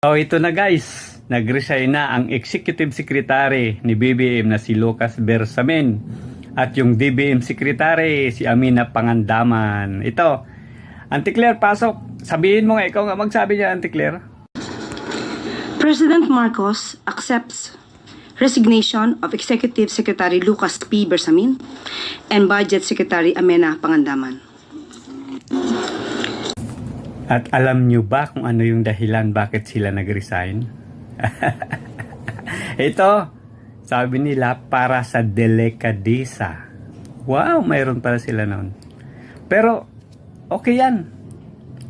So ito na guys, nag-resign na ang Executive Secretary ni BBM na si Lucas Bersamin at yung DBM Secretary si Amina Pangandaman. Ito, Auntie Claire, pasok. Sabihin mo nga, ikaw nga magsabi niya, Auntie Claire. President Marcos accepts resignation of Executive Secretary Lucas P. Bersamin and Budget Secretary Amina Pangandaman. At alam nyo ba kung ano yung dahilan bakit sila nag-resign? Ito, sabi nila para sa delikadesa. Wow, mayroon pala sila noon. Pero, okay yan.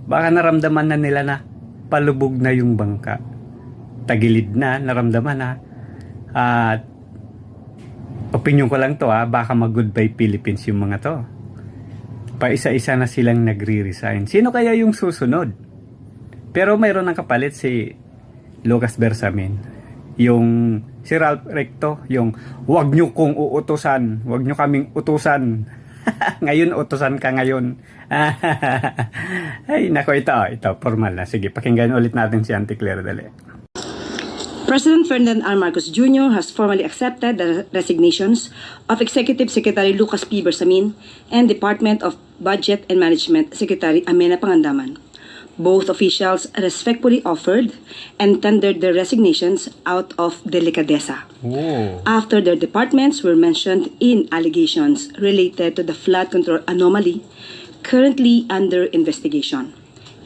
Baka naramdaman na nila na palubog na yung bangka. Tagilid na, naramdaman na. At, opinion ko lang to baka mag-goodbye Philippines yung mga to. Paisa-isa na silang nagre-resign. Sino kaya yung susunod? Pero mayroon ng kapalit si Lucas Bersamin. Yung si Ralph Recto, yung wag nyo kong uutusan, wag nyo kaming utusan. Ngayon, utusan ka ngayon. Ay, nako, ito, formal na. Sige, pakinggan ulit natin si Auntie Claire, dali. President Ferdinand R. Marcos Jr. has formally accepted the resignations of Executive Secretary Lucas P. Bersamin and Department of Budget and Management Secretary Amina Pangandaman. Both officials respectfully offered and tendered their resignations out of delicadeza after their departments were mentioned in allegations related to the flood control anomaly currently under investigation,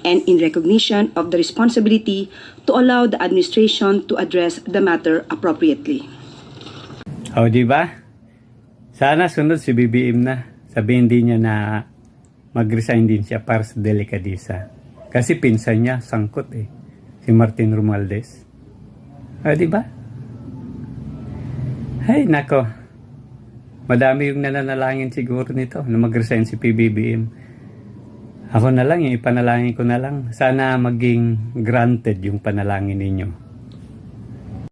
and in recognition of the responsibility to allow the administration to address the matter appropriately. O, di ba? Sana sunod si BBM na. Sabihin din niya na mag-resign din siya para sa delikadesa. Kasi pinsan niya, sangkot si Martin Romualdez. O, di ba? Ay, nako. Madami yung nananalangin siguro nito na mag-resign si PBBM. Ako na lang, ipanalangin ko na lang. Sana maging granted yung panalangin ninyo.